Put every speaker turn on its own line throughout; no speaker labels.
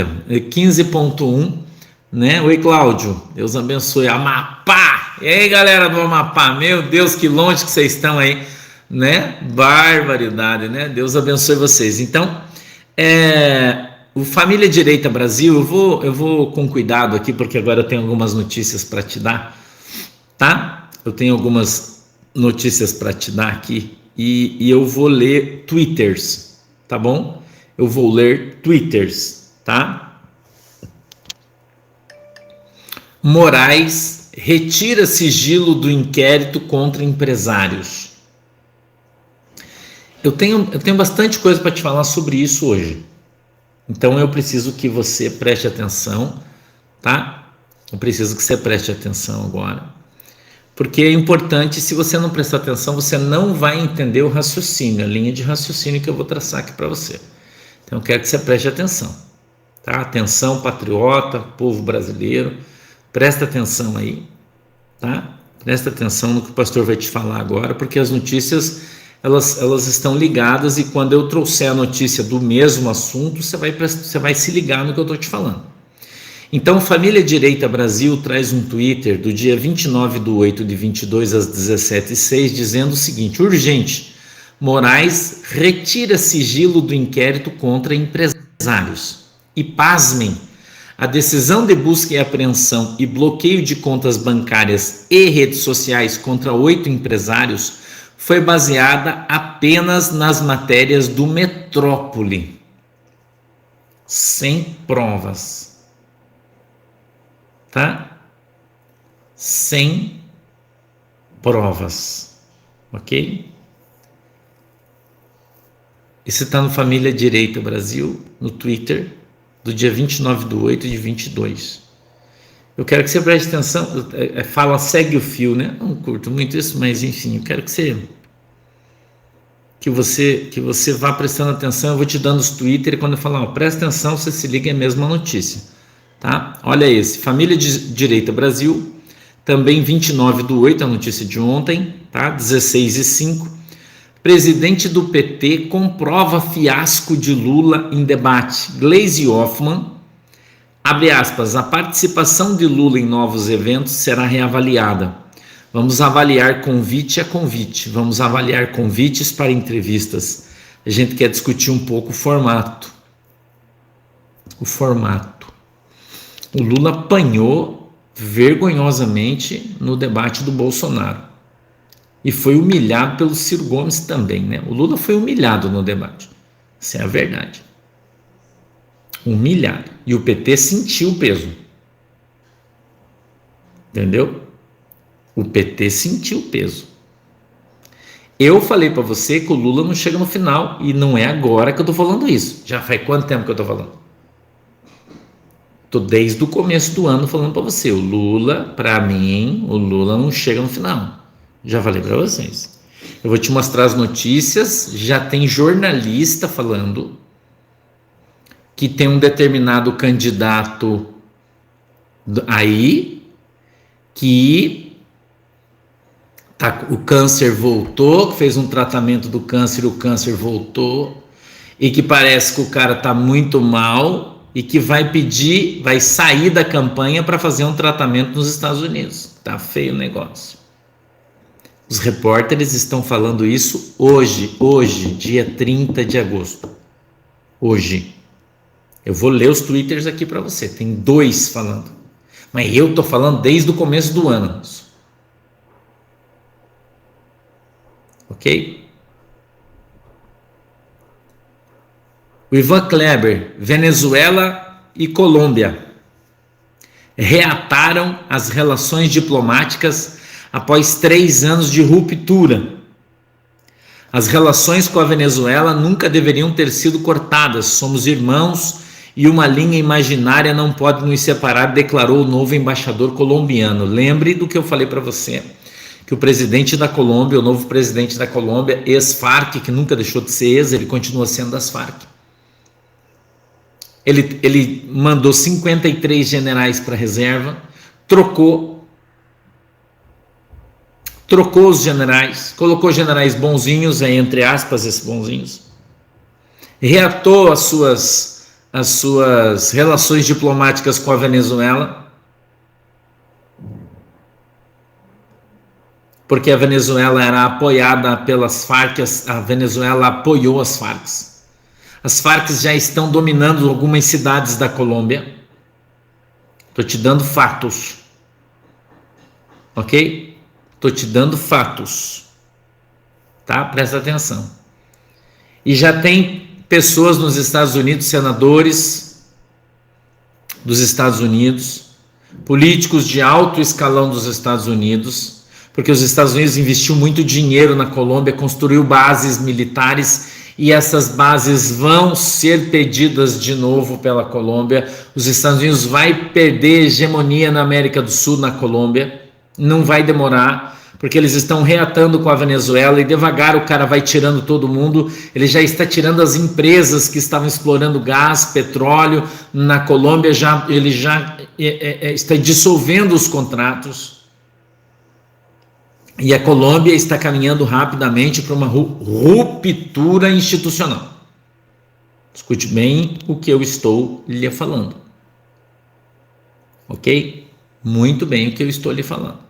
15.1, né? Oi, Cláudio, Deus abençoe. Amapá, e aí, galera do Amapá, meu Deus, que longe que vocês estão aí, né? Barbaridade, né? Deus abençoe vocês. Então, o Família Direita Brasil, eu vou com cuidado aqui, porque agora eu tenho algumas notícias para te dar, tá? Eu tenho algumas notícias para te dar aqui e eu vou ler twitters, tá bom? Eu vou ler twitters, tá? Moraes retira sigilo do inquérito contra empresários. Eu tenho bastante coisa para te falar sobre isso hoje. Então eu preciso que você preste atenção, tá? Eu preciso que você preste atenção agora. Porque é importante, se você não prestar atenção, você não vai entender o raciocínio, a linha de raciocínio que eu vou traçar aqui para você. Então eu quero que você preste atenção, tá? Atenção, patriota, povo brasileiro, presta atenção aí, tá? Presta atenção no que o pastor vai te falar agora, porque as notícias, elas estão ligadas, e quando eu trouxer a notícia do mesmo assunto, você vai se ligar no que eu estou te falando. Então, Família Direita Brasil traz um Twitter do dia 29/8/22 às 17h06, dizendo o seguinte: urgente, Moraes retira sigilo do inquérito contra empresários. E pasmem, a decisão de busca e apreensão e bloqueio de contas bancárias e redes sociais contra 8 empresários foi baseada apenas nas matérias do Metrópole, sem provas, tá? Sem provas, ok? Isso está no Família Direita Brasil, no Twitter, do dia 29/8/22. Eu quero que você preste atenção, fala segue o fio, né? Não curto muito isso, mas enfim, eu quero que você vá prestando atenção. Eu vou te dando os Twitter e quando eu falar, presta atenção, você se liga, é a mesma notícia, tá? Olha esse, Família Direita Brasil, também 29/8, a notícia de ontem, tá? 16h05. Presidente do PT comprova fiasco de Lula em debate. Gleisi Hoffmann, abre aspas, a participação de Lula em novos eventos será reavaliada. Vamos avaliar convite a convite, vamos avaliar convites para entrevistas. A gente quer discutir um pouco o formato. O Lula apanhou vergonhosamente no debate do Bolsonaro. E foi humilhado pelo Ciro Gomes também, né? O Lula foi humilhado no debate. Essa é a verdade. Humilhado. E o PT sentiu o peso. Entendeu? O PT sentiu o peso. Eu falei para você que o Lula não chega no final, e não é agora que eu tô falando isso. Já faz quanto tempo que eu tô falando? Tô desde o começo do ano falando para você, o Lula, para mim, o Lula não chega no final. Já falei para vocês. Eu vou te mostrar as notícias. Já tem jornalista falando que tem um determinado candidato aí que o câncer voltou, que fez um tratamento do câncer, o câncer voltou, e que parece que o cara tá muito mal e que vai sair da campanha para fazer um tratamento nos Estados Unidos. Tá feio o negócio. Os repórteres estão falando isso hoje, dia 30 de agosto. Hoje. Eu vou ler os twitters aqui para você. Tem 2 falando. Mas eu tô falando desde o começo do ano. Ok? O Ivan Kleber, Venezuela e Colômbia reataram as relações diplomáticas após 3 anos de ruptura. As relações com a Venezuela nunca deveriam ter sido cortadas. Somos irmãos e uma linha imaginária não pode nos separar, declarou o novo embaixador colombiano. Lembre do que eu falei para você, que o presidente da Colômbia, o novo presidente da Colômbia, ex-FARC, que nunca deixou de ser ex, ele continua sendo das FARC. Ele mandou 53 generais para a reserva, trocou os generais, colocou generais bonzinhos, entre aspas, esses bonzinhos, reatou as suas as suas relações diplomáticas com a Venezuela, porque a Venezuela era apoiada pelas Farc, a Venezuela apoiou as Farc. As Farc já estão dominando algumas cidades da Colômbia. Estou te dando fatos, ok? Estou te dando fatos, tá? Presta atenção. E já tem pessoas nos Estados Unidos, senadores dos Estados Unidos, políticos de alto escalão dos Estados Unidos, porque os Estados Unidos investiu muito dinheiro na Colômbia, construiu bases militares e essas bases vão ser pedidas de novo pela Colômbia. Os Estados Unidos vai perder hegemonia na América do Sul, na Colômbia, não vai demorar, porque eles estão reatando com a Venezuela e devagar o cara vai tirando todo mundo. Ele já está tirando as empresas que estavam explorando gás, petróleo na Colômbia, ele já está dissolvendo os contratos. E a Colômbia está caminhando rapidamente para uma ruptura institucional. Escute bem o que eu estou lhe falando. Ok? Muito bem o que eu estou lhe falando.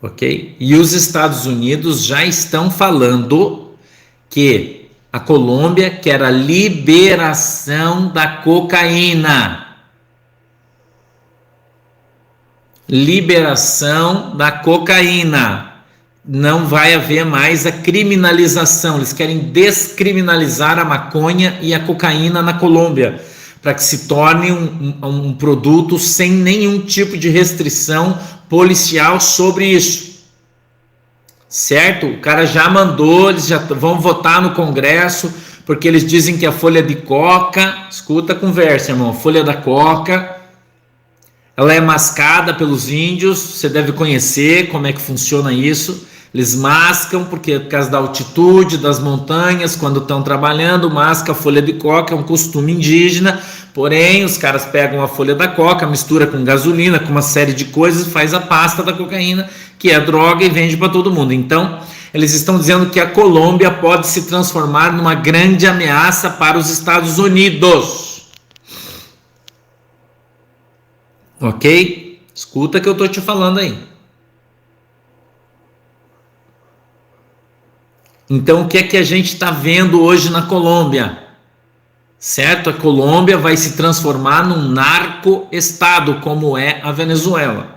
Ok? E os Estados Unidos já estão falando que a Colômbia quer a liberação da cocaína. Liberação da cocaína. Não vai haver mais a criminalização. Eles querem descriminalizar a maconha e a cocaína na Colômbia, para que se torne um produto sem nenhum tipo de restrição policial sobre isso. Certo? O cara já mandou, eles já vão votar no Congresso, porque eles dizem que a folha de coca, escuta a conversa, irmão, a folha da coca, ela é mascada pelos índios, você deve conhecer como é que funciona isso. Eles mascam, porque por causa da altitude, das montanhas, quando estão trabalhando, masca a folha de coca, é um costume indígena, porém os caras pegam a folha da coca, mistura com gasolina, com uma série de coisas, faz a pasta da cocaína, que é droga, e vende para todo mundo. Então, eles estão dizendo que a Colômbia pode se transformar numa grande ameaça para os Estados Unidos. Ok? Escuta que eu estou te falando aí. Então, o que é que a gente está vendo hoje na Colômbia? Certo? A Colômbia vai se transformar num narco-estado, como é a Venezuela.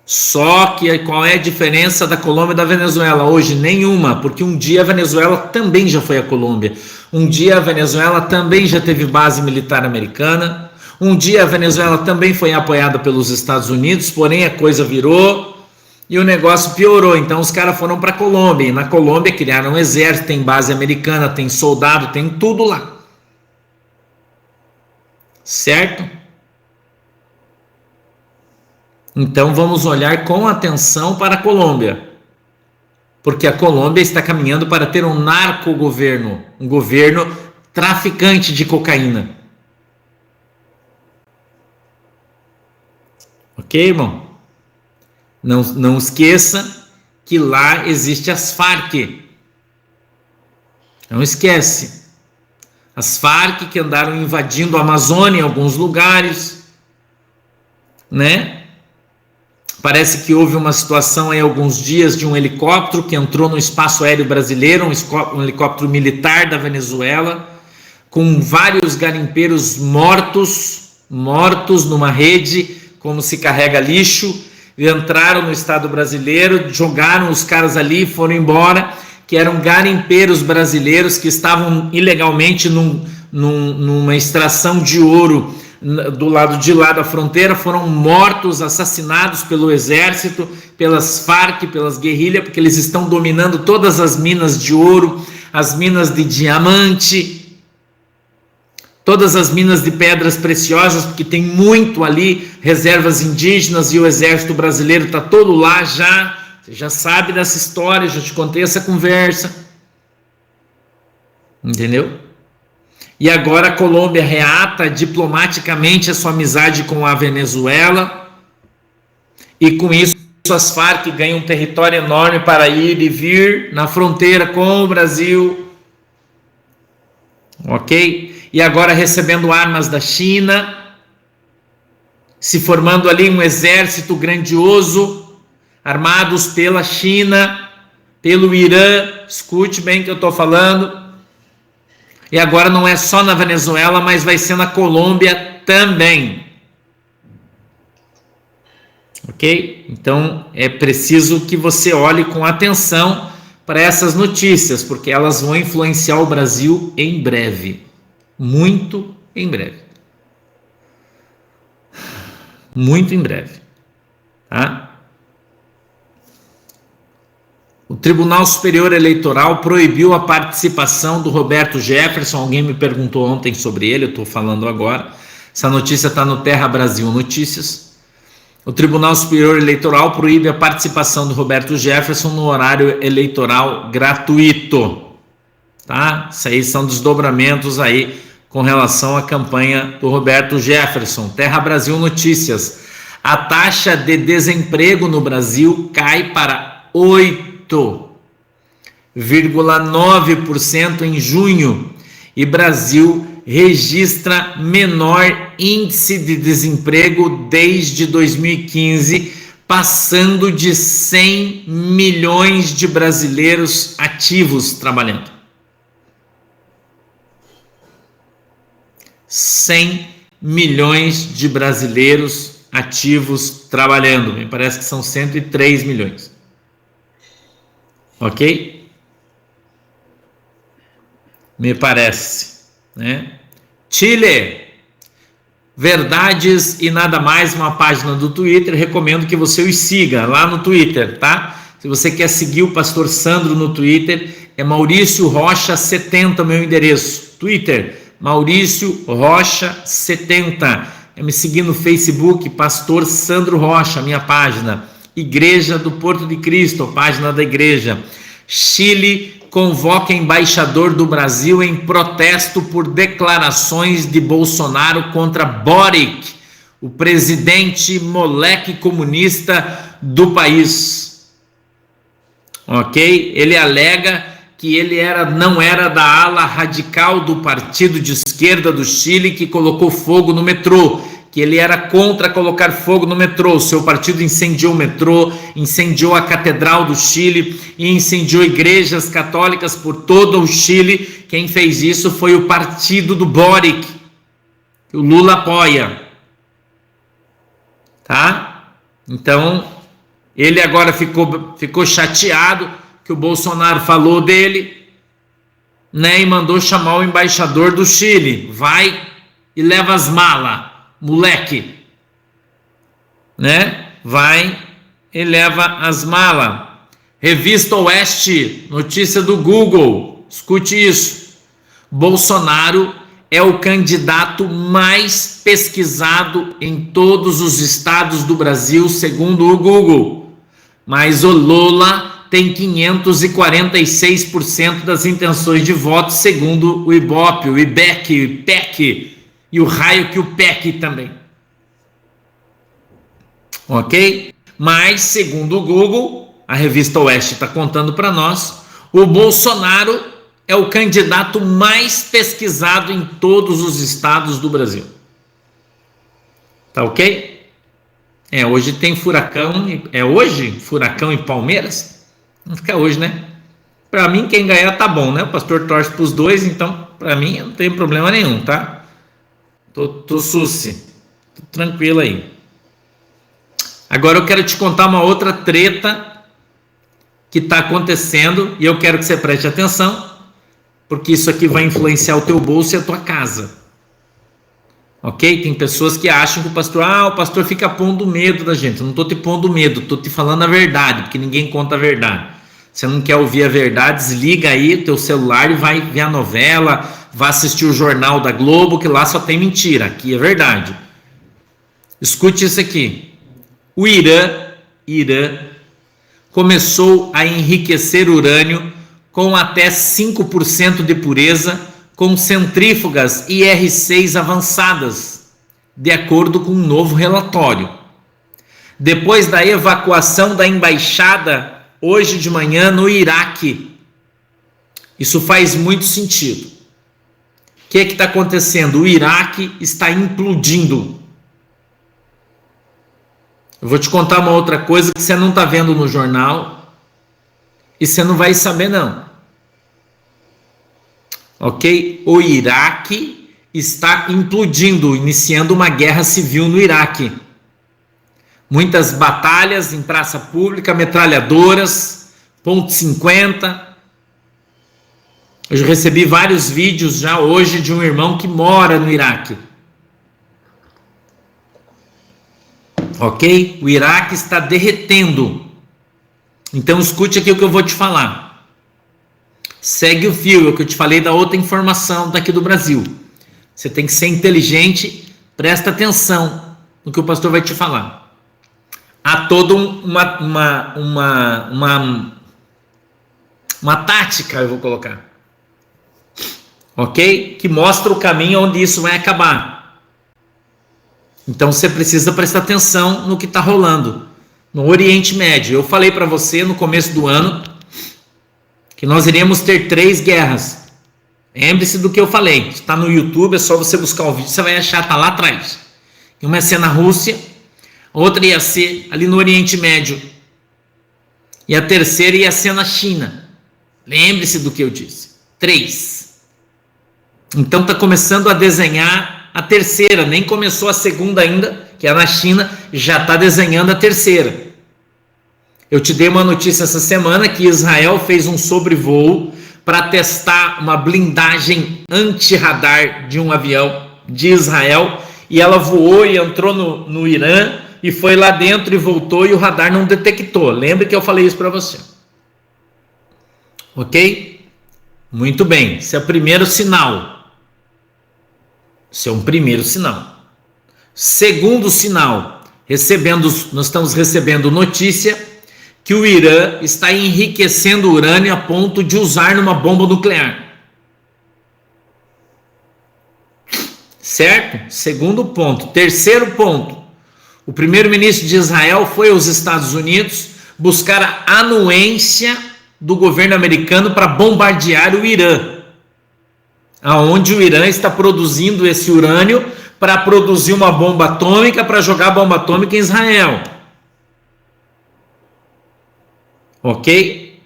Só que qual é a diferença da Colômbia e da Venezuela? Hoje, nenhuma, porque um dia a Venezuela também já foi a Colômbia. Um dia a Venezuela também já teve base militar americana. Um dia a Venezuela também foi apoiada pelos Estados Unidos, porém a coisa virou e o negócio piorou. Então os caras foram para a Colômbia, e na Colômbia criaram um exército, tem base americana, tem soldado, tem tudo lá. Certo? Então vamos olhar com atenção para a Colômbia, porque a Colômbia está caminhando para ter um narco-governo, um governo traficante de cocaína. Ok, irmão? Não esqueça que lá existe as Farc. Não esquece. As Farc que andaram invadindo a Amazônia em alguns lugares, né? Parece que houve uma situação aí há alguns dias de um helicóptero que entrou no espaço aéreo brasileiro, um helicóptero militar da Venezuela, com vários garimpeiros mortos numa rede, como se carrega lixo, e entraram no estado brasileiro, jogaram os caras ali e foram embora, que eram garimpeiros brasileiros que estavam ilegalmente numa extração de ouro do lado de lá da fronteira, foram mortos, assassinados pelo exército, pelas Farc, pelas guerrilhas, porque eles estão dominando todas as minas de ouro, as minas de diamante, todas as minas de pedras preciosas, porque tem muito ali, reservas indígenas, e o exército brasileiro está todo lá já. Você já sabe dessa história, já te contei essa conversa, entendeu? E agora a Colômbia reata diplomaticamente a sua amizade com a Venezuela, e com isso as Farc ganham um território enorme para ir e vir na fronteira com o Brasil, ok? E agora recebendo armas da China, se formando ali um exército grandioso, armados pela China, pelo Irã, escute bem o que eu estou falando, e agora não é só na Venezuela, mas vai ser na Colômbia também. Ok? Então é preciso que você olhe com atenção para essas notícias, porque elas vão influenciar o Brasil em breve, muito em breve, muito em breve, tá? O Tribunal Superior Eleitoral proibiu a participação do Roberto Jefferson. Alguém me perguntou ontem sobre ele, eu estou falando agora. Essa notícia está no Terra Brasil Notícias. O Tribunal Superior Eleitoral proíbe a participação do Roberto Jefferson no horário eleitoral gratuito. Tá? Isso aí são desdobramentos aí com relação à campanha do Roberto Jefferson. Terra Brasil Notícias. A taxa de desemprego no Brasil cai para 8,9% em junho e Brasil registra menor índice de desemprego desde 2015, passando de 100 milhões de brasileiros ativos trabalhando. 100 milhões de brasileiros ativos trabalhando. Me parece que são 103 milhões. Ok? Me parece, né? Chile, Verdades e Nada Mais, uma página do Twitter. Recomendo que você os siga lá no Twitter, tá? Se você quer seguir o pastor Sandro no Twitter, é Maurício Rocha 70, meu endereço. Twitter, Maurício Rocha 70. É me seguir no Facebook, Pastor Sandro Rocha, minha página. Igreja do Porto de Cristo, página da igreja. Chile convoca embaixador do Brasil em protesto por declarações de Bolsonaro contra Boric, o presidente moleque comunista do país. Ok? Ele alega que ele não era da ala radical do partido de esquerda do Chile que colocou fogo no metrô, que ele era contra colocar fogo no metrô. Seu partido incendiou o metrô, incendiou a Catedral do Chile e incendiou igrejas católicas por todo o Chile. Quem fez isso foi o partido do Boric, que o Lula apoia. Tá? Então, ele agora ficou chateado que o Bolsonaro falou dele, né, e mandou chamar o embaixador do Chile. Vai e leva as malas, moleque, né? Vai e leva as malas. Revista Oeste, notícia do Google, escute isso. Bolsonaro é o candidato mais pesquisado em todos os estados do Brasil, segundo o Google. Mas o Lula tem 546% das intenções de voto, segundo o Ibope, o IBEC, o IPEC, e o raio que o PEC também. Ok? Mas, segundo o Google, a revista Oeste está contando para nós, o Bolsonaro é o candidato mais pesquisado em todos os estados do Brasil. Tá ok? Hoje tem furacão. É hoje? Furacão e Palmeiras? Não fica hoje, né? Para mim, quem ganhar tá bom, né? O pastor torce para os dois, então, para mim, não tem problema nenhum, tá? Tô suci, tô tranquilo aí. Agora eu quero te contar uma outra treta que está acontecendo e eu quero que você preste atenção, porque isso aqui vai influenciar o teu bolso e a tua casa. Ok? Tem pessoas que acham que o pastor fica pondo medo da gente. Eu não estou te pondo medo, estou te falando a verdade, porque ninguém conta a verdade. Você não quer ouvir a verdade, desliga aí o teu celular e vai ver a novela, vai assistir o Jornal da Globo, que lá só tem mentira, aqui é verdade. Escute isso aqui. O Irã começou a enriquecer urânio com até 5% de pureza com centrífugas IR6 avançadas, de acordo com um novo relatório. depois da evacuação da embaixada hoje de manhã no Iraque. Isso faz muito sentido. O que está acontecendo? O Iraque está implodindo. Eu vou te contar uma outra coisa que você não está vendo no jornal e você não vai saber não. Ok? O Iraque está implodindo, iniciando uma guerra civil no Iraque. Muitas batalhas em praça pública, metralhadoras, ponto .50. Eu já recebi vários vídeos já hoje de um irmão que mora no Iraque. Ok? O Iraque está derretendo. Então escute aqui o que eu vou te falar. Segue o fio, é o que eu te falei da outra informação daqui do Brasil. Você tem que ser inteligente, presta atenção no que o pastor vai te falar. Há toda uma tática, eu vou colocar. Ok? Que mostra o caminho onde isso vai acabar. Então você precisa prestar atenção no que está rolando no Oriente Médio. Eu falei para você no começo do ano que nós iríamos ter 3 guerras. Lembre-se do que eu falei. Está no YouTube, é só você buscar o vídeo, você vai achar, está lá atrás. Uma ia ser na Rússia, outra ia ser ali no Oriente Médio e a terceira ia ser na China. Lembre-se do que eu disse. 3. Então está começando a desenhar a terceira, nem começou a segunda ainda, que é na China, já está desenhando a terceira. Eu te dei uma notícia essa semana que Israel fez um sobrevoo para testar uma blindagem anti-radar de um avião de Israel, e ela voou e entrou no Irã e foi lá dentro e voltou e o radar não detectou. Lembra que eu falei isso para você? Ok? Muito bem, esse é o primeiro sinal. Esse é um primeiro sinal. Segundo sinal, nós estamos recebendo notícia que o Irã está enriquecendo urânio a ponto de usar numa bomba nuclear. Certo? Segundo ponto. Terceiro ponto. O primeiro-ministro de Israel foi aos Estados Unidos buscar a anuência do governo americano para bombardear o Irã, aonde o Irã está produzindo esse urânio para produzir uma bomba atômica, para jogar a bomba atômica em Israel. Ok?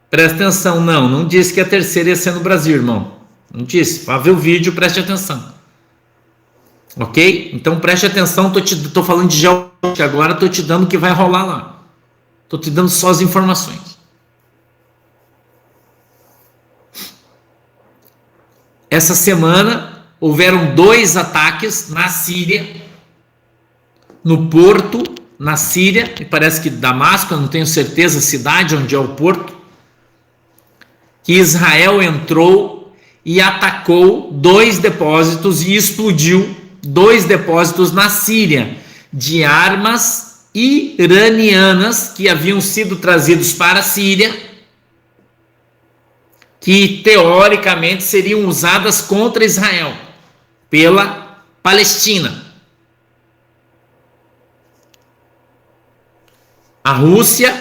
Presta atenção, não disse que a terceira ia ser no Brasil, irmão. Não disse. Vá ver o vídeo, preste atenção. Ok? Então preste atenção, estou falando de geopolítica agora, estou te dando o que vai rolar lá. Estou te dando só as informações. Essa semana houveram 2 ataques na Síria, no porto, na Síria, e parece que Damasco, eu não tenho certeza a cidade onde é o porto, que Israel entrou e atacou 2 depósitos e explodiu 2 depósitos na Síria de armas iranianas que haviam sido trazidos para a Síria, que teoricamente seriam usadas contra Israel pela Palestina. A Rússia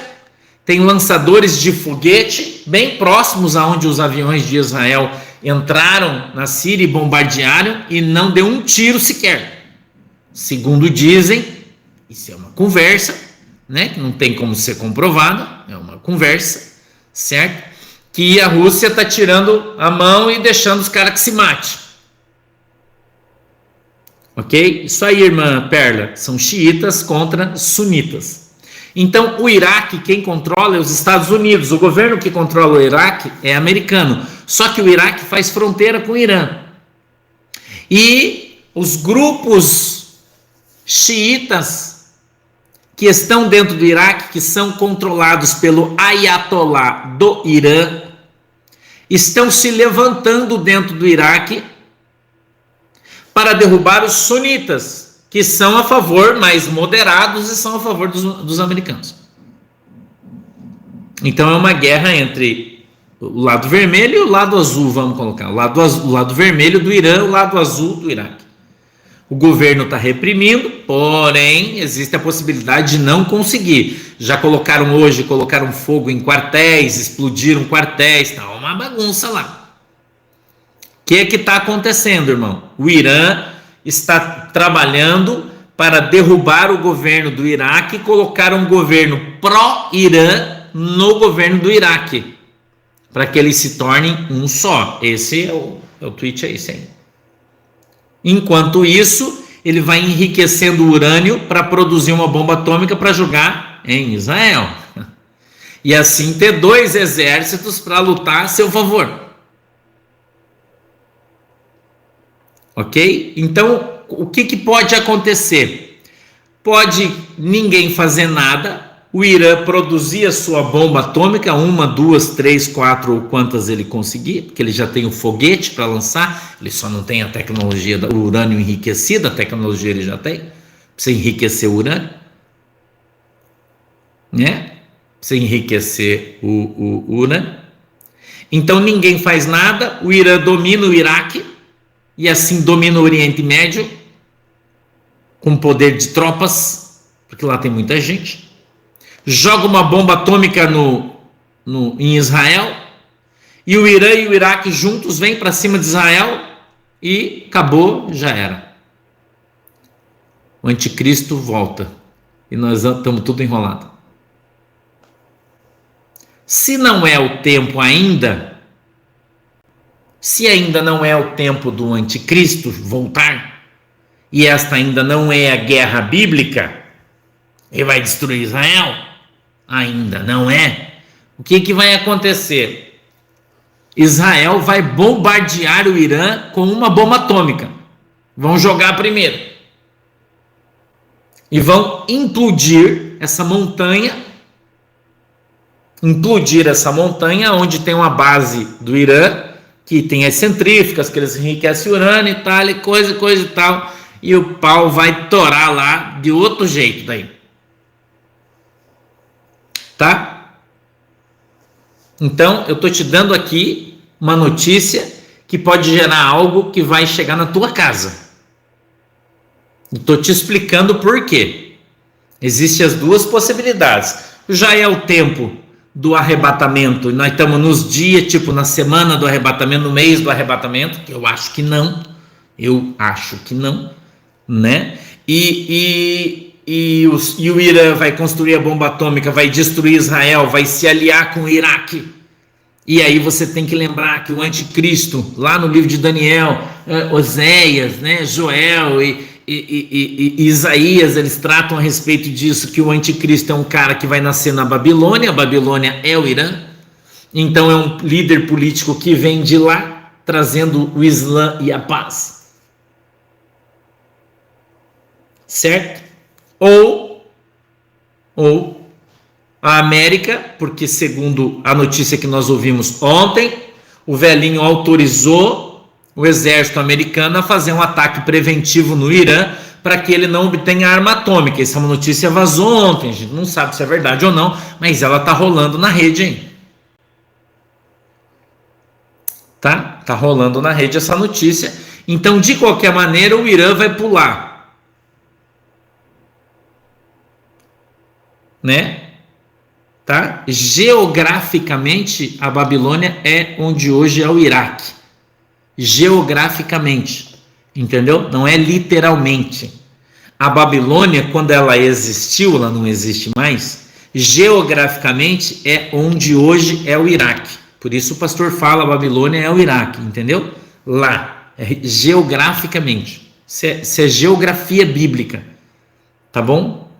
tem lançadores de foguete bem próximos aonde os aviões de Israel entraram na Síria e bombardearam e não deu um tiro sequer. Segundo dizem, isso é uma conversa, né, que não tem como ser comprovada, é uma conversa, certo? Que a Rússia está tirando a mão e deixando os caras que se matem. Ok? Isso aí, irmã Perla, são xiitas contra sunitas. Então, o Iraque, quem controla é os Estados Unidos. O governo que controla o Iraque é americano. Só que o Iraque faz fronteira com o Irã. E os grupos xiitas que estão dentro do Iraque, que são controlados pelo Ayatollah do Irã, estão se levantando dentro do Iraque para derrubar os sunitas, que são a favor, mais moderados, e são a favor dos americanos. Então é uma guerra entre o lado vermelho e o lado azul, vamos colocar. O lado vermelho do Irã, o lado azul do Iraque. O governo está reprimindo, porém existe a possibilidade de não conseguir. Já colocaram fogo em quartéis, explodiram quartéis, tá uma bagunça lá. O que está acontecendo, irmão? O Irã está trabalhando para derrubar o governo do Iraque e colocar um governo pró-Irã no governo do Iraque, para que eles se tornem um só. Esse é o tweet, é esse aí. Enquanto isso, ele vai enriquecendo o urânio para produzir uma bomba atômica para jogar em Israel. E assim ter dois exércitos para lutar a seu favor. Ok? Então, o que pode acontecer? Pode ninguém fazer nada, o Irã produzir a sua bomba atômica, 1, 2, 3, 4 ou quantas ele conseguir, porque ele já tem o foguete para lançar, ele só não tem a tecnologia do urânio enriquecido, a tecnologia ele já tem, precisa enriquecer o urânio, né? Precisa enriquecer o urânio. Então ninguém faz nada, o Irã domina o Iraque, e assim domina o Oriente Médio, com poder de tropas, porque lá tem muita gente, joga uma bomba atômica em Israel, e o Irã e o Iraque juntos vêm para cima de Israel, e acabou, já era. O anticristo volta, e nós estamos tudo enrolado. Se não é o tempo ainda, se ainda não é o tempo do anticristo voltar, e esta ainda não é a guerra bíblica, ele vai destruir Israel, ainda não é, o que vai acontecer? Israel vai bombardear o Irã com uma bomba atômica, vão jogar primeiro, e vão implodir essa montanha, onde tem uma base do Irã, que tem as centrífugas, que eles enriquecem urânio e tal, e coisa e tal, e o pau vai torar lá de outro jeito daí. Tá? Então, eu estou te dando aqui uma notícia que pode gerar algo que vai chegar na tua casa. Estou te explicando por quê. Existem as duas possibilidades. Já é o tempo do arrebatamento, nós estamos nos dias, tipo na semana do arrebatamento, no mês do arrebatamento, que eu acho que não, né? E o Irã vai construir a bomba atômica, vai destruir Israel, vai se aliar com o Iraque, e aí você tem que lembrar que o anticristo, lá no livro de Daniel, Oséias, né, Joel e Isaías, eles tratam a respeito disso, que o anticristo é um cara que vai nascer na Babilônia, a Babilônia é o Irã, então é um líder político que vem de lá, trazendo o Islã e a paz, certo? Ou a América, porque segundo a notícia que nós ouvimos ontem, o velhinho autorizou o exército americano a fazer um ataque preventivo no Irã para que ele não obtenha arma atômica. Essa notícia vazou ontem, a gente não sabe se é verdade ou não, mas ela está rolando na rede, hein? Tá rolando na rede essa notícia. Então, de qualquer maneira, o Irã vai pular, né? Tá? Geograficamente, a Babilônia é onde hoje é o Iraque. Geograficamente, entendeu? Não é literalmente. A Babilônia, quando ela existiu, ela não existe mais, geograficamente é onde hoje é o Iraque. Por isso o pastor fala, a Babilônia é o Iraque, entendeu? Lá, geograficamente. Isso é geografia bíblica, tá bom?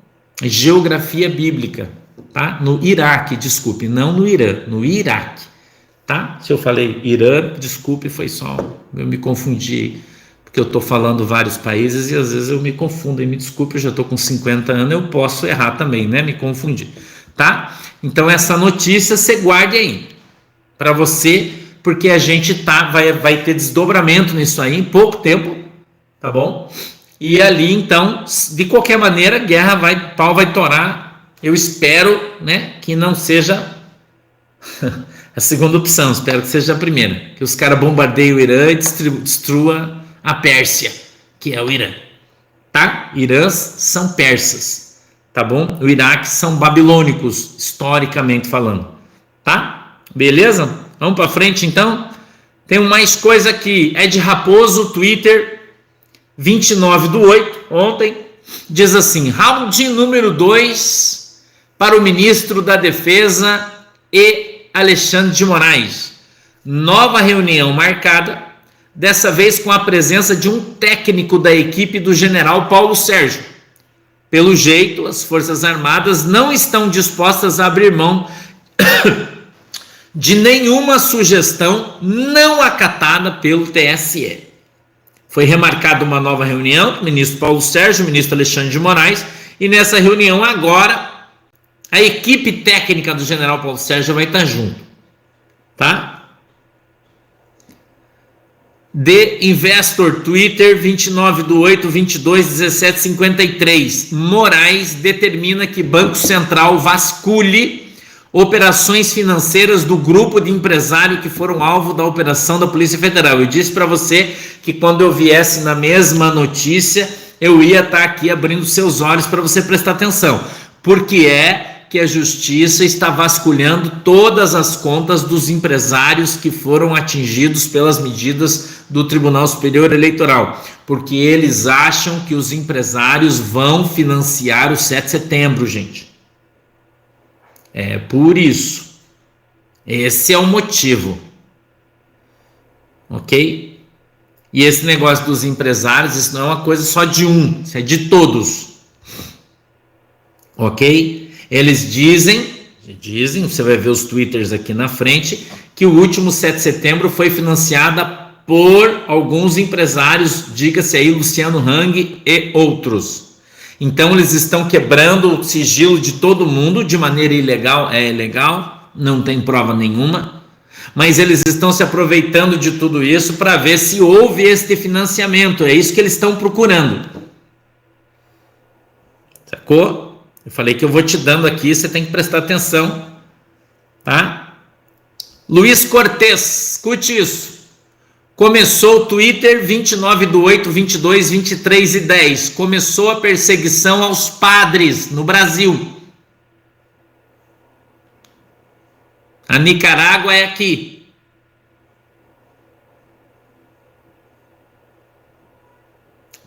Geografia bíblica, tá? No Iraque, desculpe, não no Irã, no Iraque. Tá? Se eu falei Irã, desculpe, foi só, eu me confundi, porque eu estou falando vários países e às vezes eu me confundo, e me desculpe, eu já estou com 50 anos, eu posso errar também, né? Me confundir, tá? Então essa notícia você guarde aí, para você, porque a gente vai ter desdobramento nisso aí em pouco tempo, tá bom? E ali então, de qualquer maneira, pau vai torar, eu espero, né, que não seja... a segunda opção, espero que seja a primeira, que os caras bombardeiem o Irã e destrua a Pérsia, que é o Irã, tá? Irãs são persas, tá bom? O Iraque são babilônicos, historicamente falando, tá? Beleza? Vamos para frente então? Tem mais coisa aqui, Ed Raposo, Twitter, 29/8, ontem, diz assim: round número 2 para o ministro da Defesa e Alexandre de Moraes. Nova reunião marcada, dessa vez com a presença de um técnico da equipe do general Paulo Sérgio. Pelo jeito, as Forças Armadas não estão dispostas a abrir mão de nenhuma sugestão não acatada pelo TSE. Foi remarcada uma nova reunião com o ministro Paulo Sérgio, o ministro Alexandre de Moraes, e nessa reunião agora a equipe técnica do general Paulo Sérgio vai estar junto, tá? The Investor, Twitter, 29/8/22, 17:53. Moraes determina que Banco Central vasculhe operações financeiras do grupo de empresário que foram alvo da operação da Polícia Federal. Eu disse para você que quando eu viesse na mesma notícia, eu ia estar aqui abrindo seus olhos para você prestar atenção. Porque que a Justiça está vasculhando todas as contas dos empresários que foram atingidos pelas medidas do Tribunal Superior Eleitoral, porque eles acham que os empresários vão financiar o 7 de setembro, gente. É por isso. Esse é o motivo. Ok? E esse negócio dos empresários, isso não é uma coisa só de um, isso é de todos. Ok? Eles dizem, você vai ver os twitters aqui na frente, que o último 7 de setembro foi financiada por alguns empresários, diga-se aí Luciano Hang e outros. Então eles estão quebrando o sigilo de todo mundo de maneira ilegal, é ilegal, não tem prova nenhuma, mas eles estão se aproveitando de tudo isso para ver se houve este financiamento, é isso que eles estão procurando. Sacou? Eu falei que eu vou te dando aqui, você tem que prestar atenção, tá? Luiz Cortez, escute isso. Começou o Twitter, 29/8/22, 23:10. Começou a perseguição aos padres no Brasil. A Nicarágua é aqui.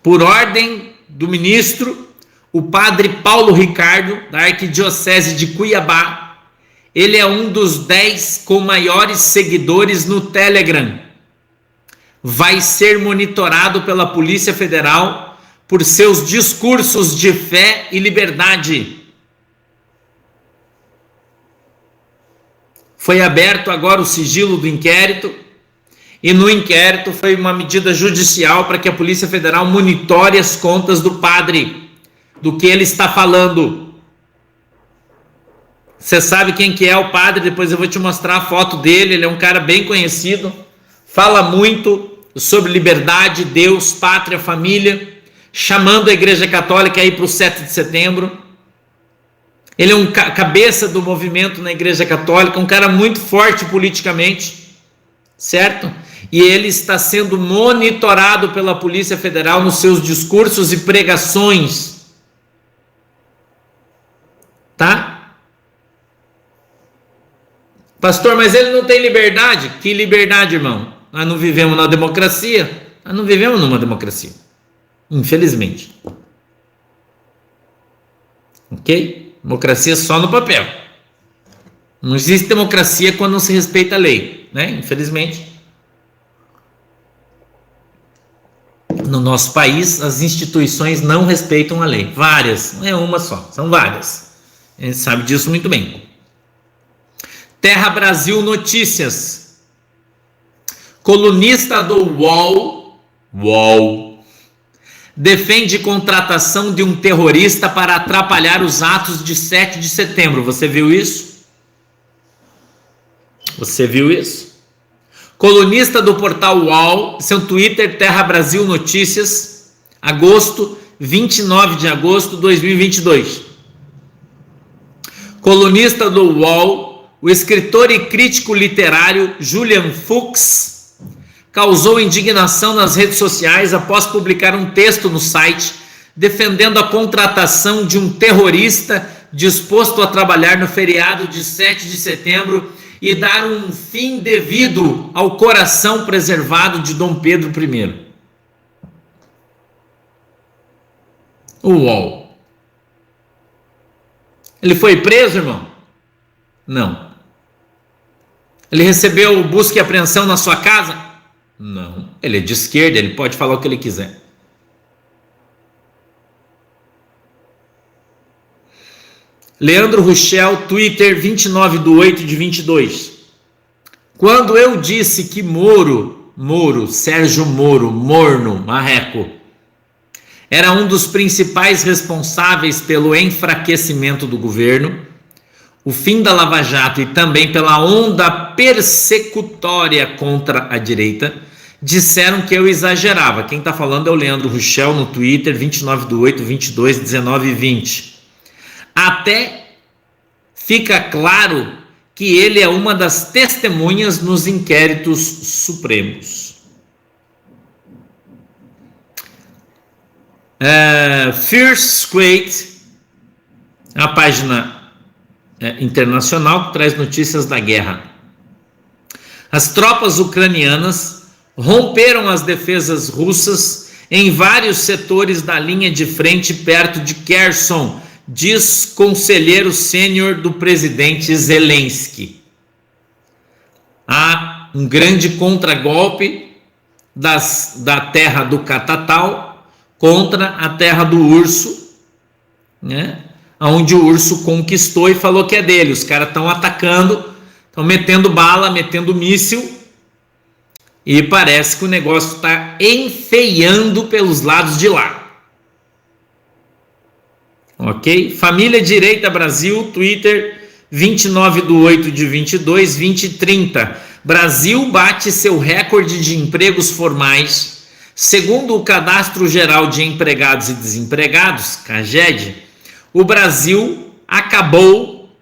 Por ordem do ministro, o padre Paulo Ricardo, da Arquidiocese de Cuiabá, ele é um dos 10 com maiores seguidores no Telegram. Vai ser monitorado pela Polícia Federal por seus discursos de fé e liberdade. Foi aberto agora o sigilo do inquérito, e no inquérito foi uma medida judicial para que a Polícia Federal monitore as contas do padre, do que ele está falando. Você sabe quem que é o padre? Depois eu vou te mostrar a foto dele. Ele é um cara bem conhecido, fala muito sobre liberdade, Deus, pátria, família, chamando a Igreja Católica aí para o 7 de setembro. Ele é um cabeça do movimento na Igreja Católica, um cara muito forte politicamente, certo? E ele está sendo monitorado pela Polícia Federal nos seus discursos e pregações. Tá? Pastor, mas ele não tem liberdade? Que liberdade, irmão? Nós não vivemos na democracia? Nós não vivemos numa democracia, infelizmente. Ok? Democracia só no papel. Não existe democracia quando não se respeita a lei, né? Infelizmente. No nosso país, as instituições não respeitam a lei. Várias, não é uma só, são várias. A gente sabe disso muito bem. Terra Brasil Notícias. Colunista do UOL defende contratação de um terrorista para atrapalhar os atos de 7 de setembro. Você viu isso? Você viu isso? Colunista do portal UOL, seu Twitter, Terra Brasil Notícias, agosto, 29 de agosto de 2022. Colunista do UOL, o escritor e crítico literário Julian Fuchs causou indignação nas redes sociais após publicar um texto no site defendendo a contratação de um terrorista disposto a trabalhar no feriado de 7 de setembro e dar um fim devido ao coração preservado de Dom Pedro I. UOL. Ele foi preso, irmão? Não. Ele recebeu busca e apreensão na sua casa? Não. Ele é de esquerda, ele pode falar o que ele quiser. Leandro Ruchel, Twitter, 29/8/22. Quando eu disse que Sérgio Moro, morno, marreco, era um dos principais responsáveis pelo enfraquecimento do governo, o fim da Lava Jato e também pela onda persecutória contra a direita, disseram que eu exagerava. Quem está falando é o Leandro Ruchel no Twitter, 29/8/22, 19/20. Até fica claro que ele é uma das testemunhas nos inquéritos supremos. Fierce Squad, a página internacional que traz notícias da guerra. As tropas ucranianas romperam as defesas russas em vários setores da linha de frente perto de Kherson, diz conselheiro sênior do presidente Zelensky. Há um grande contragolpe da terra do Catatal contra a terra do urso, né? Onde o urso conquistou e falou que é dele. Os caras estão atacando, estão metendo bala, metendo míssil, e parece que o negócio está enfeiando pelos lados de lá. Ok? Família Direita Brasil, Twitter, 29/8/22, 20:30. Brasil bate seu recorde de empregos formais. Segundo o Cadastro Geral de Empregados e Desempregados, CAGED, o Brasil acabou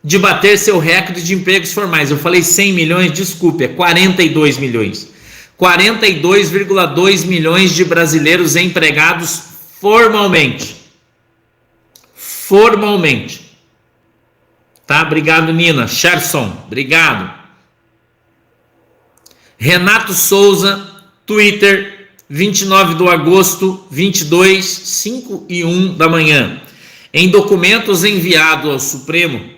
de bater seu recorde de empregos formais. Eu falei 100 milhões, desculpe, é 42 milhões. 42,2 milhões de brasileiros empregados formalmente. Tá? Obrigado, Nina. Sherson, obrigado. Renato Souza, Twitter, 29/8/22, 5:01 da manhã. Em documentos enviados ao Supremo,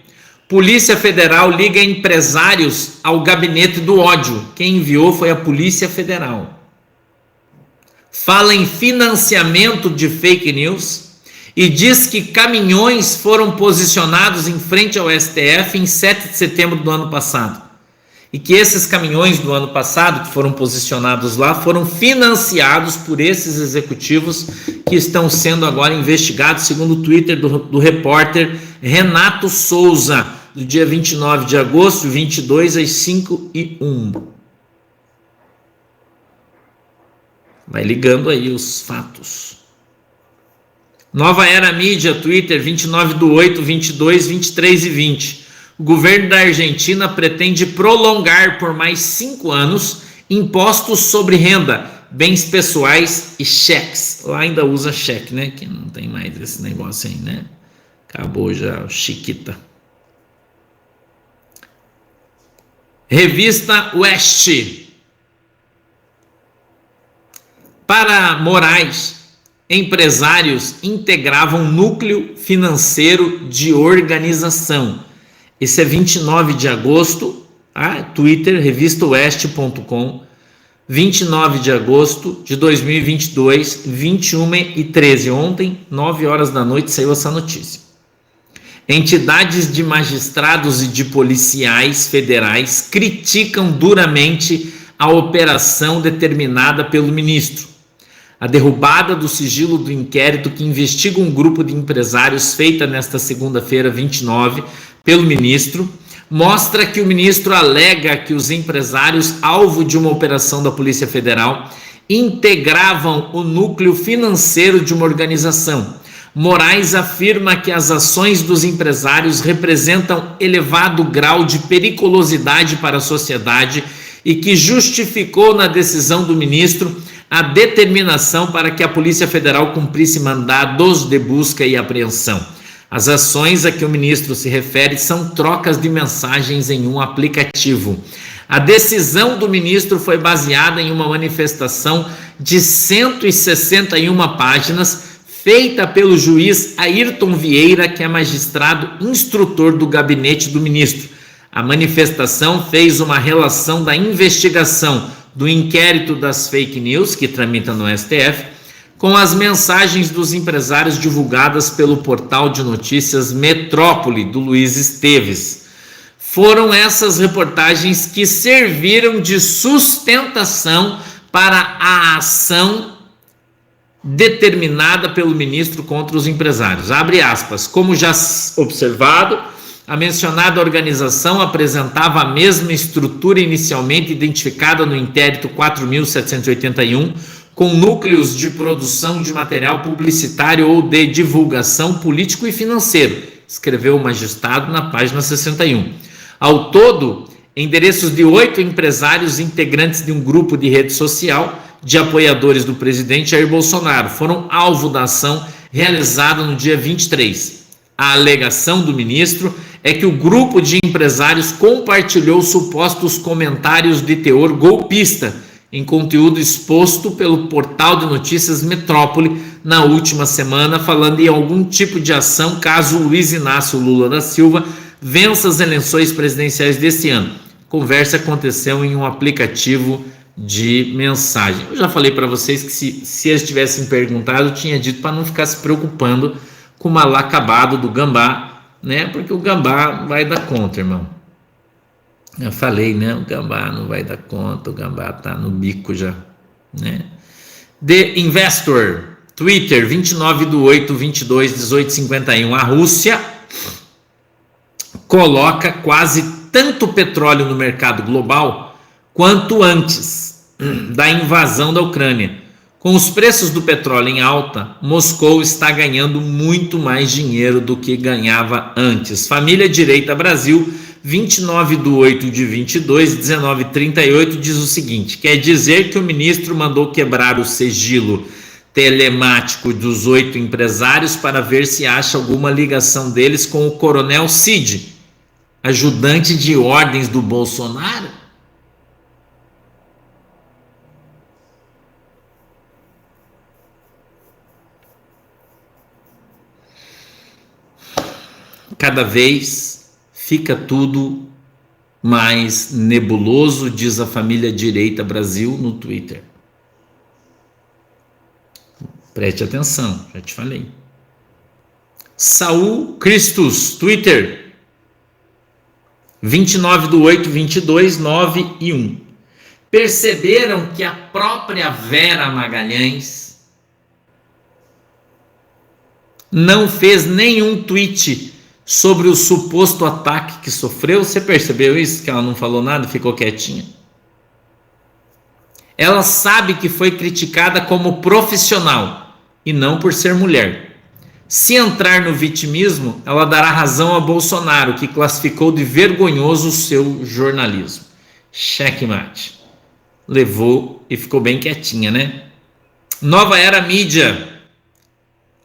Polícia Federal liga empresários ao gabinete do ódio. Quem enviou foi a Polícia Federal. Fala em financiamento de fake news e diz que caminhões foram posicionados em frente ao STF em 7 de setembro do ano passado. E que esses caminhões do ano passado, que foram posicionados lá, foram financiados por esses executivos que estão sendo agora investigados, segundo o Twitter do repórter Renato Souza, do dia 29 de agosto, 22 às 5:01. Vai ligando aí os fatos. Nova Era Mídia, Twitter, 29/8/22, 23:20. O governo da Argentina pretende prolongar por mais 5 anos impostos sobre renda, bens pessoais e cheques. Lá ainda usa cheque, né? Que não tem mais esse negócio aí, né? Acabou já, Chiquita. Revista Oeste. Para Moraes, empresários integravam núcleo financeiro de organização. Esse é 29 de agosto, Twitter, revistaoeste.com, 29 de agosto de 2022, 21:13. Ontem, 9 horas da noite, saiu essa notícia. Entidades de magistrados e de policiais federais criticam duramente a operação determinada pelo ministro. A derrubada do sigilo do inquérito que investiga um grupo de empresários, feita nesta segunda-feira, 29, pelo ministro, mostra que o ministro alega que os empresários, alvo de uma operação da Polícia Federal, integravam o núcleo financeiro de uma organização. Moraes afirma que as ações dos empresários representam elevado grau de periculosidade para a sociedade e que justificou na decisão do ministro a determinação para que a Polícia Federal cumprisse mandados de busca e apreensão. As ações a que o ministro se refere são trocas de mensagens em um aplicativo. A decisão do ministro foi baseada em uma manifestação de 161 páginas, feita pelo juiz Ayrton Vieira, que é magistrado instrutor do gabinete do ministro. A manifestação fez uma relação da investigação do inquérito das fake news, que tramita no STF, com as mensagens dos empresários divulgadas pelo portal de notícias Metrópole, do Luiz Esteves. Foram essas reportagens que serviram de sustentação para a ação determinada pelo ministro contra os empresários. Abre aspas. Como já observado, a mencionada organização apresentava a mesma estrutura inicialmente identificada no inquérito 4.781, com núcleos de produção de material publicitário ou de divulgação político e financeiro, escreveu o magistrado na página 61. Ao todo, endereços de 8 empresários integrantes de um grupo de rede social de apoiadores do presidente Jair Bolsonaro foram alvo da ação realizada no dia 23. A alegação do ministro é que o grupo de empresários compartilhou supostos comentários de teor golpista em conteúdo exposto pelo portal de notícias Metrópole na última semana, falando em algum tipo de ação caso Luiz Inácio Lula da Silva vença as eleições presidenciais deste ano. A conversa aconteceu em um aplicativo de mensagem. Eu já falei para vocês que se eles tivessem perguntado, eu tinha dito para não ficar se preocupando com o mal acabado do Gambá, né? Porque o Gambá vai dar conta, irmão. Eu falei, né? O Gambá não vai dar conta, o Gambá tá no bico já, né? The Investor, Twitter, 29/8/22, 18:51. A Rússia coloca quase tanto petróleo no mercado global quanto antes da invasão da Ucrânia. Com os preços do petróleo em alta, Moscou está ganhando muito mais dinheiro do que ganhava antes. Família Direita Brasil, 29/8/22, 19:38, diz o seguinte: quer dizer que o ministro mandou quebrar o sigilo telemático dos 8 empresários para ver se acha alguma ligação deles com o coronel Cid, ajudante de ordens do Bolsonaro? Cada vez fica tudo mais nebuloso, diz a Família Direita Brasil no Twitter. Preste atenção, já te falei. Saul Christus, Twitter, 29/8/22, 9:1. Perceberam que a própria Vera Magalhães não fez nenhum tweet sobre o suposto ataque que sofreu? Você percebeu isso? Que ela não falou nada, ficou quietinha. Ela sabe que foi criticada como profissional e não por ser mulher. Se entrar no vitimismo, ela dará razão a Bolsonaro, que classificou de vergonhoso o seu jornalismo. Checkmate. Levou e ficou bem quietinha, né? Nova Era Mídia.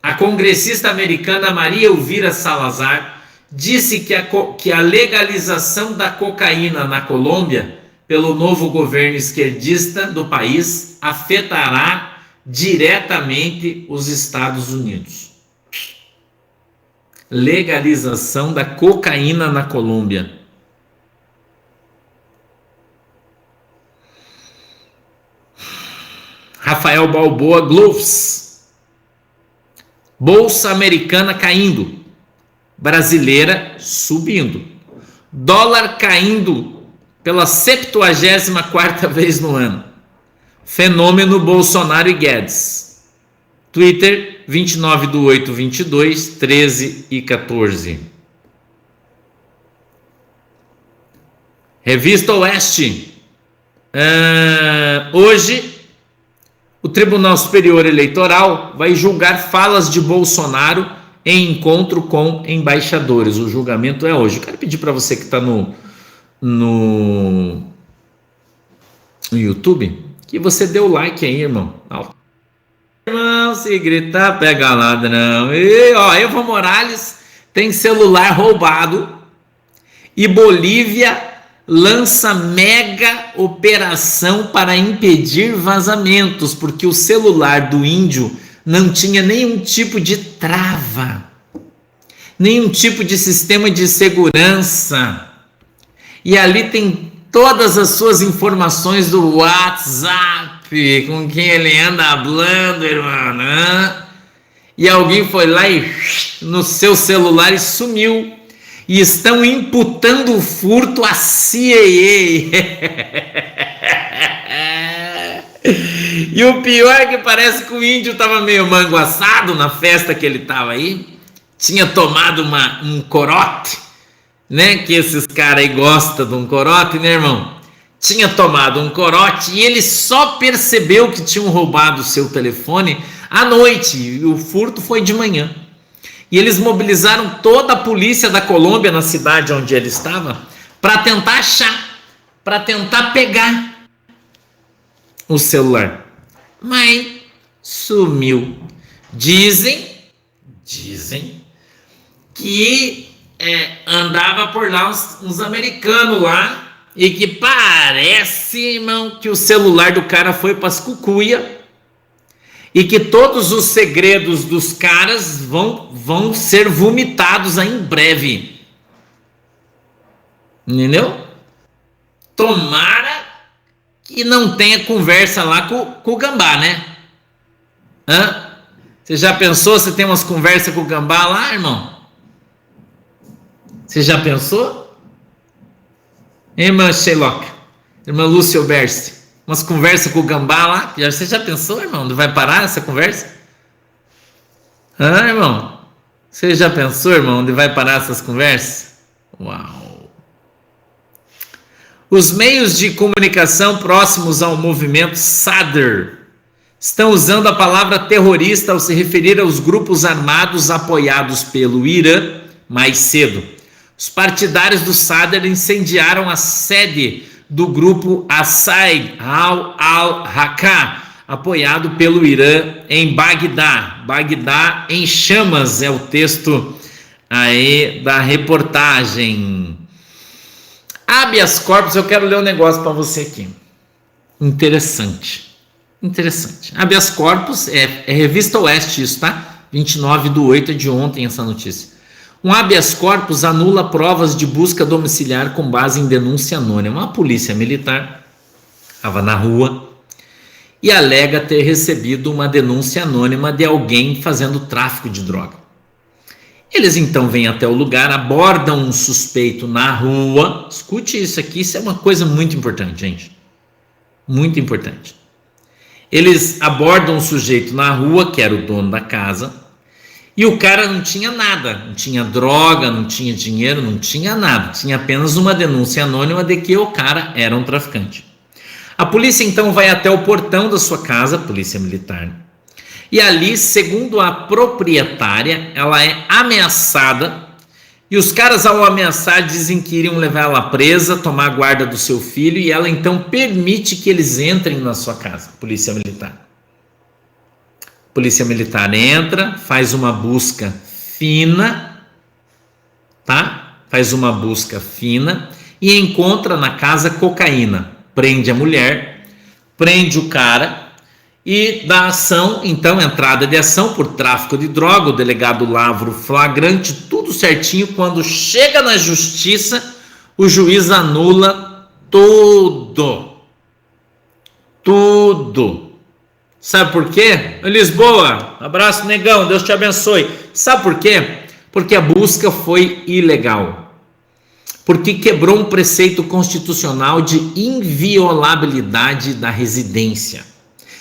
A congressista americana Maria Elvira Salazar disse que a legalização da cocaína na Colômbia pelo novo governo esquerdista do país afetará diretamente os Estados Unidos. Legalização da cocaína na Colômbia. Rafael Balboa Gloves. Bolsa americana caindo, brasileira subindo, dólar caindo pela 74ª vez no ano. Fenômeno Bolsonaro e Guedes. Twitter, 29/8/22, 13:14. Revista Oeste. Hoje o Tribunal Superior Eleitoral vai julgar falas de Bolsonaro em encontro com embaixadores. O julgamento é hoje. Eu quero pedir para você que está no YouTube, que você deu like aí, irmão. Irmão, se gritar, pega ladrão. E, ó, Evo Morales tem celular roubado e Bolívia lança mega operação para impedir vazamentos, porque o celular do índio não tinha nenhum tipo de trava, nenhum tipo de sistema de segurança. E ali tem todas as suas informações do WhatsApp, com quem ele anda falando, irmão, né? E alguém foi lá e no seu celular e sumiu. E estão imputando o furto à CIA. E o pior é que parece que o índio estava meio manguaçado na festa que ele estava aí. Tinha tomado um corote, né? Que esses caras aí gostam de um corote, né, irmão? Tinha tomado um corote e ele só percebeu que tinham roubado o seu telefone à noite. E o furto foi de manhã. E eles mobilizaram toda a polícia da Colômbia na cidade onde ele estava para tentar achar, para tentar pegar o celular. Mas sumiu. Dizem que andava por lá uns americanos lá e que parece, irmão, que o celular do cara foi para as cucuia e que todos os segredos dos caras vão ser vomitados aí em breve. Entendeu? Tomara que não tenha conversa lá com o Gambá, né? Hã? Você já pensou se tem umas conversas com o Gambá lá, irmão? Você já pensou? Irmã Sherlock, irmã Lúcia Oberste, umas conversas com o Gambá lá. Você já pensou, irmão? Não vai parar essa conversa? Irmão? Você já pensou, irmão, onde vai parar essas conversas? Uau! Os meios de comunicação próximos ao movimento Sadr estão usando a palavra terrorista ao se referir aos grupos armados apoiados pelo Irã mais cedo. Os partidários do Sadr incendiaram a sede do grupo Asaid al-Haqqa, apoiado pelo Irã em Bagdá. Bagdá em chamas é o texto aí da reportagem. Habeas corpus, eu quero ler um negócio para você aqui. Interessante. Habeas corpus é Revista Oeste isso, tá? 29/8 de ontem essa notícia. Um habeas corpus anula provas de busca domiciliar com base em denúncia anônima. A polícia militar estava na rua e alega ter recebido uma denúncia anônima de alguém fazendo tráfico de droga. Eles então vêm até o lugar, abordam um suspeito na rua. Escute isso aqui, isso é uma coisa muito importante, gente. Muito importante. Eles abordam um sujeito na rua, que era o dono da casa, e o cara não tinha nada, não tinha droga, não tinha dinheiro, não tinha nada. Tinha apenas uma denúncia anônima de que o cara era um traficante. A polícia então vai até o portão da sua casa, polícia militar. E ali, segundo a proprietária, ela é ameaçada. E os caras, ao ameaçar, dizem que iriam levar ela presa, tomar guarda do seu filho. E ela então permite que eles entrem na sua casa, polícia militar. Polícia militar entra, faz uma busca fina, tá? Faz uma busca fina e encontra na casa cocaína. Prende a mulher, prende o cara e dá ação, então, entrada de ação por tráfico de droga. O delegado lavra o flagrante, tudo certinho. Quando chega na justiça, o juiz anula tudo. Sabe por quê? Lisboa, abraço, negão, Deus te abençoe. Sabe por quê? Porque a busca foi ilegal. Porque quebrou um preceito constitucional de inviolabilidade da residência.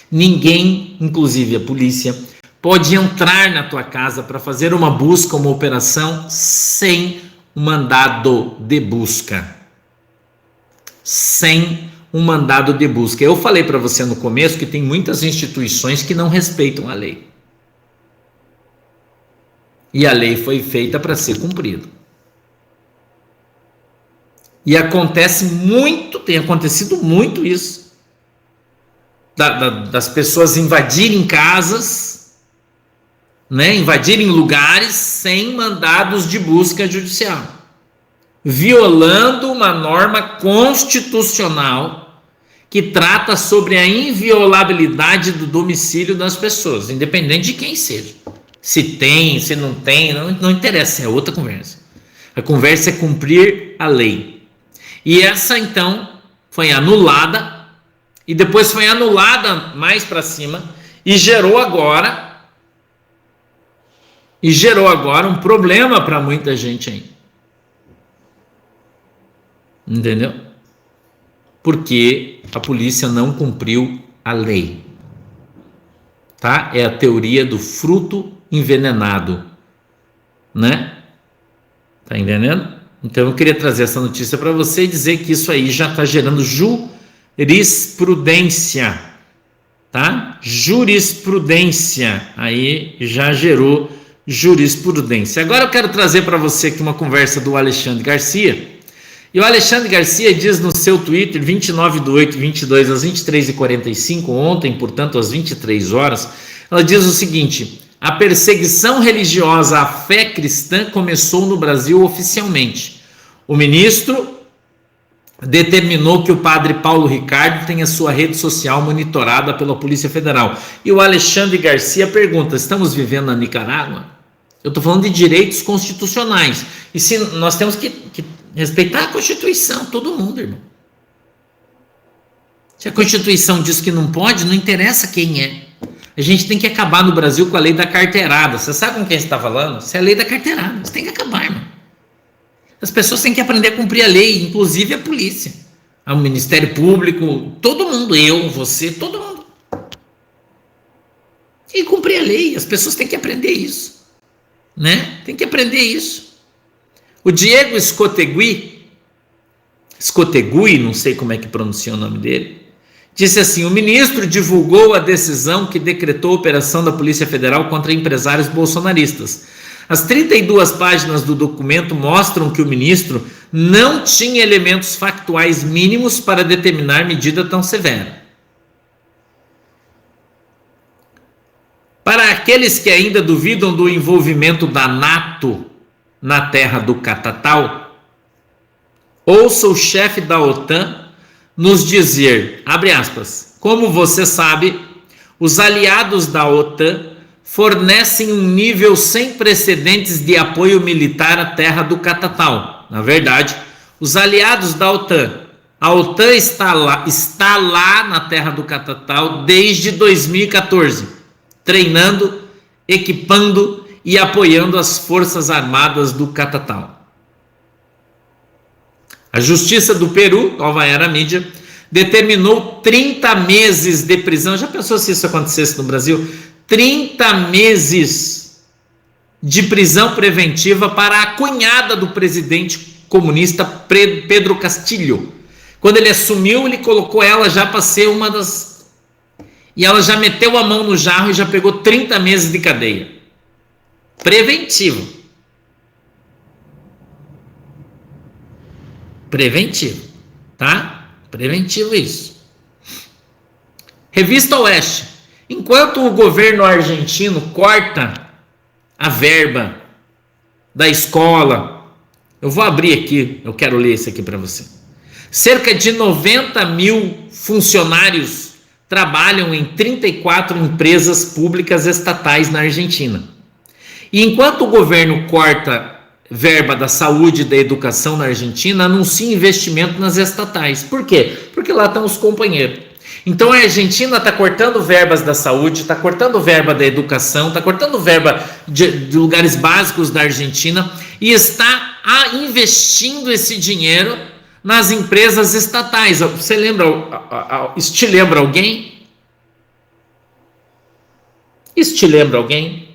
Ninguém, inclusive a polícia, pode entrar na tua casa para fazer uma busca, uma operação, sem um mandado de busca. Um mandado de busca. Eu falei para você no começo que tem muitas instituições que não respeitam a lei. E a lei foi feita para ser cumprida. E acontece muito, tem acontecido muito isso. das pessoas invadirem casas, né, invadirem lugares sem mandados de busca judicial, violando uma norma constitucional que trata sobre a inviolabilidade do domicílio das pessoas, independente de quem seja. Se tem, se não tem, não interessa, é outra conversa. A conversa é cumprir a lei. E essa, então, foi anulada, e depois foi anulada mais para cima, e gerou agora um problema para muita gente aí. Entendeu? Porque a polícia não cumpriu a lei. Tá? É a teoria do fruto envenenado, né? Tá entendendo? Então eu queria trazer essa notícia para você e dizer que isso aí já está gerando jurisprudência, tá? Jurisprudência, aí já gerou jurisprudência. Agora eu quero trazer para você aqui uma conversa do Alexandre Garcia. E o Alexandre Garcia diz no seu Twitter, 29/8/22, às 23h45, ontem, portanto, às 23 horas, ela diz o seguinte: a perseguição religiosa à fé cristã começou no Brasil oficialmente. O ministro determinou que o padre Paulo Ricardo tenha sua rede social monitorada pela Polícia Federal. E o Alexandre Garcia pergunta: estamos vivendo na Nicarágua? Eu estou falando de direitos constitucionais. E se nós temos que respeitar a Constituição, todo mundo, irmão. Se a Constituição diz que não pode, não interessa quem é. A gente tem que acabar no Brasil com a lei da carteirada. Você sabe com quem você está falando? Isso é a lei da carteirada. Você tem que acabar, irmão. As pessoas têm que aprender a cumprir a lei, inclusive a polícia, o Ministério Público, todo mundo, eu, você, todo mundo. Tem que cumprir a lei, as pessoas têm que aprender isso, né? Tem que aprender isso. O Diego Scotegui, não sei como é que pronuncia o nome dele, disse assim: o ministro divulgou a decisão que decretou a operação da Polícia Federal contra empresários bolsonaristas. As 32 páginas do documento mostram que o ministro não tinha elementos factuais mínimos para determinar medida tão severa. Para aqueles que ainda duvidam do envolvimento da NATO na terra do Catatal, ouça o chefe da OTAN nos dizer, abre aspas, como você sabe, os aliados da OTAN fornecem um nível sem precedentes de apoio militar à terra do Catatal. Na verdade, os aliados da OTAN, a OTAN está lá na terra do Catatal desde 2014, treinando, equipando e apoiando as forças armadas do Catatal. A Justiça do Peru, Nova Era Mídia, determinou 30 meses de prisão. Já pensou se isso acontecesse no Brasil? 30 meses de prisão preventiva para a cunhada do presidente comunista Pedro Castillo. Quando ele assumiu, ele colocou ela já para ser uma das... E ela já meteu a mão no jarro e já pegou 30 meses de cadeia. Preventivo. Preventivo, tá? Preventivo isso. Revista Oeste. Enquanto o governo argentino corta a verba da escola, eu vou abrir aqui, eu quero ler isso aqui para você. Cerca de 90 mil funcionários trabalham em 34 empresas públicas estatais na Argentina. E enquanto o governo corta verba da saúde e da educação na Argentina, anuncia investimento nas estatais. Por quê? Porque lá estão os companheiros. Então a Argentina está cortando verbas da saúde, está cortando verba da educação, está cortando verba de lugares básicos da Argentina e está investindo esse dinheiro nas empresas estatais. Você lembra? Isso te lembra alguém? Isso te lembra alguém?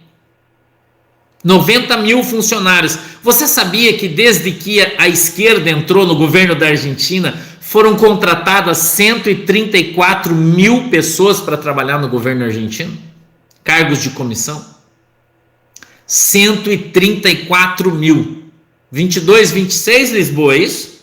90 mil funcionários. Você sabia que desde que a esquerda entrou no governo da Argentina, foram contratadas 134 mil pessoas para trabalhar no governo argentino? Cargos de comissão? 134 mil. 22, 26, Lisboa, é isso?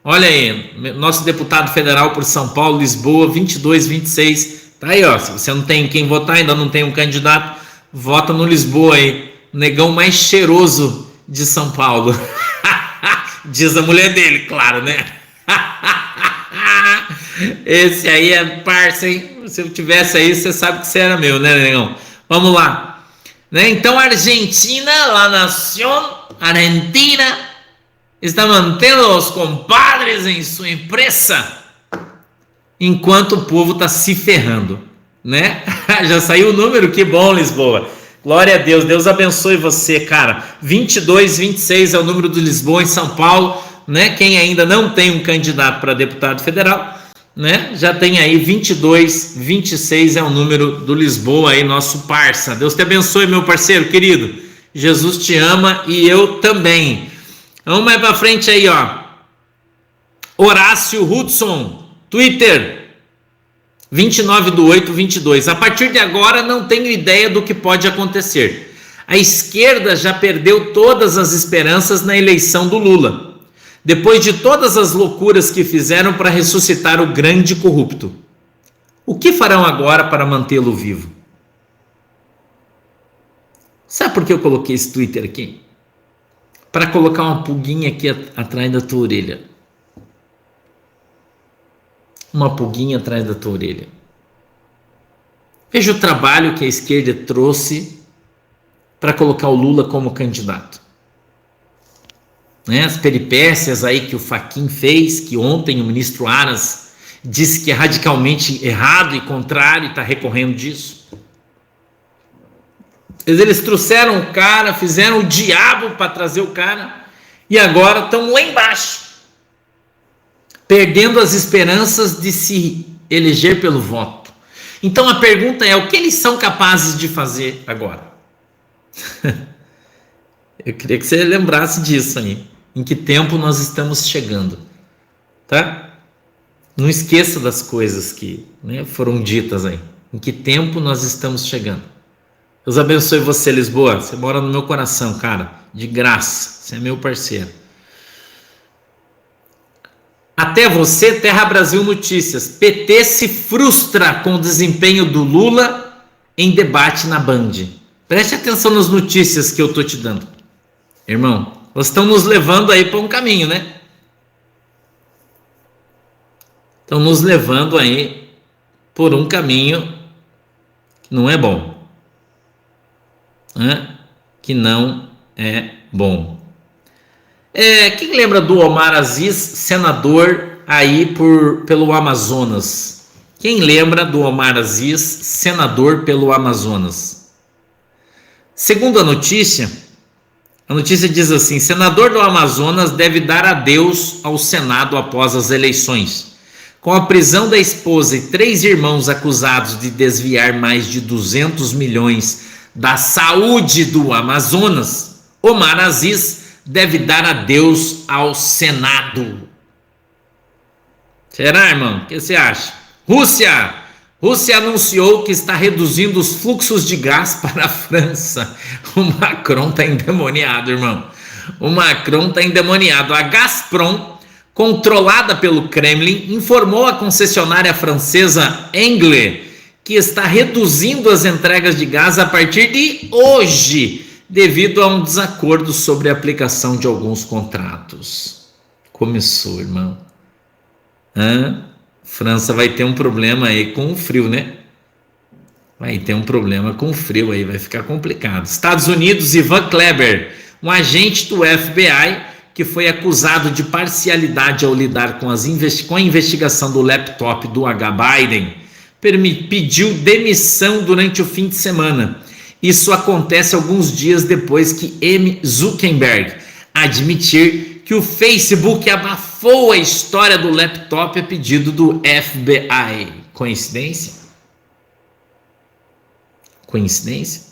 Olha aí, nosso deputado federal por São Paulo, Lisboa, 22, 26 Tá aí, ó. Se você não tem quem votar, ainda não tem um candidato, vota no Lisboa aí. O negão mais cheiroso de São Paulo. Diz a mulher dele, claro, né? Esse aí é parça, hein? Se eu tivesse aí, você sabe que você era meu, né, negão? Vamos lá. Né? Então, a Argentina, la nación argentina, está mantendo os compadres em sua empresa, enquanto o povo está se ferrando, né? Já saiu o número, que bom, Lisboa. Glória a Deus, Deus abençoe você, cara. 22, 26 é o número do Lisboa em São Paulo, né? Quem ainda não tem um candidato para deputado federal, né? Já tem aí 22, 26 é o número do Lisboa aí, nosso parça. Deus te abençoe, meu parceiro querido. Jesus te ama e eu também. Vamos mais para frente aí, ó. Horácio Hudson, Twitter, 29/8/22. A partir de agora não tenho ideia do que pode acontecer. A esquerda já perdeu todas as esperanças na eleição do Lula, depois de todas as loucuras que fizeram para ressuscitar o grande corrupto. O que farão agora para mantê-lo vivo? Sabe por que eu coloquei esse Twitter aqui? Para colocar uma pulguinha aqui atrás da tua orelha. Uma pulguinha atrás da tua orelha. Veja o trabalho que a esquerda trouxe para colocar o Lula como candidato. Né? As peripécias aí que o Fachin fez, que ontem o ministro Aras disse que é radicalmente errado e contrário e está recorrendo disso. Eles trouxeram o cara, fizeram o diabo para trazer o cara e agora estão lá embaixo, perdendo as esperanças de se eleger pelo voto. Então a pergunta é, o que eles são capazes de fazer agora? Eu queria que você lembrasse disso aí. Em que tempo nós estamos chegando, tá? Não esqueça das coisas que, né, foram ditas aí. Em que tempo nós estamos chegando? Deus abençoe você, Lisboa. Você mora no meu coração, cara. De graça. Você é meu parceiro. Até você, Terra Brasil Notícias. PT se frustra com o desempenho do Lula em debate na Band. Preste atenção nas notícias que eu tô te dando. Irmão, elas estão nos levando aí para um caminho, né? Estão nos levando aí por um caminho que não é bom. Né? Que não é bom. Quem lembra do Omar Aziz, senador aí pelo Amazonas? Quem lembra do Omar Aziz, senador pelo Amazonas? Segundo a notícia diz assim: senador do Amazonas deve dar adeus ao Senado após as eleições. Com a prisão da esposa e 3 irmãos acusados de desviar mais de 200 milhões da saúde do Amazonas, Omar Aziz deve dar adeus ao Senado. Será, irmão? O que você acha? Rússia anunciou que está reduzindo os fluxos de gás para a França. O Macron está endemoniado, irmão. O Macron está endemoniado. A Gazprom, controlada pelo Kremlin, informou a concessionária francesa Engie que está reduzindo as entregas de gás a partir de hoje, devido a um desacordo sobre a aplicação de alguns contratos. Começou, irmão. França vai ter um problema aí com o frio, né? Vai ter um problema com o frio aí, vai ficar complicado. Estados Unidos, Ivan Kleber, um agente do FBI que foi acusado de parcialidade ao lidar com a investigação do laptop do H. Biden, pediu demissão durante o fim de semana. Isso acontece alguns dias depois que M. Zuckerberg admitir que o Facebook abafou a história do laptop a pedido do FBI. Coincidência? Coincidência?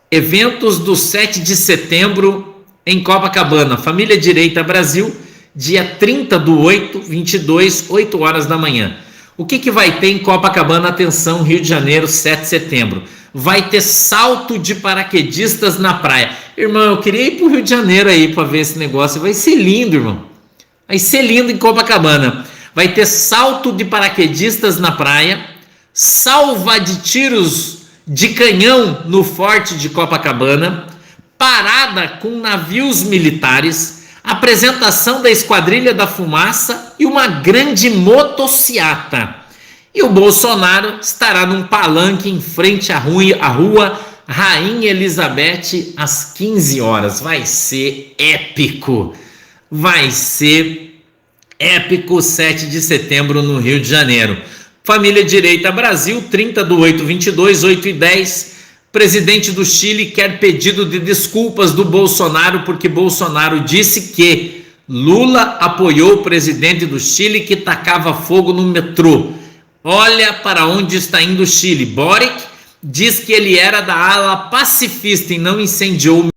Eventos do 7 de setembro em Copacabana. Família Direita Brasil, dia 30/8/22, 8 horas da manhã. O que vai ter em Copacabana? Atenção, Rio de Janeiro, 7 de setembro. Vai ter salto de paraquedistas na praia. Irmão, eu queria ir para o Rio de Janeiro aí para ver esse negócio. Vai ser lindo, irmão. Vai ser lindo em Copacabana. vai ter salto de paraquedistas na praia, salva de tiros de canhão no Forte de Copacabana, parada com navios militares, apresentação da Esquadrilha da Fumaça e uma grande motociata. E o Bolsonaro estará num palanque em frente à rua Rainha Elizabeth às 15 horas. Vai ser épico. Vai ser épico 7 de setembro no Rio de Janeiro. Família Direita Brasil, 30/8/22, 8h10. Presidente do Chile quer pedido de desculpas do Bolsonaro porque Bolsonaro disse que Lula apoiou o presidente do Chile que tacava fogo no metrô. Olha para onde está indo o Chile. Boric diz que ele era da ala pacifista e não incendiou o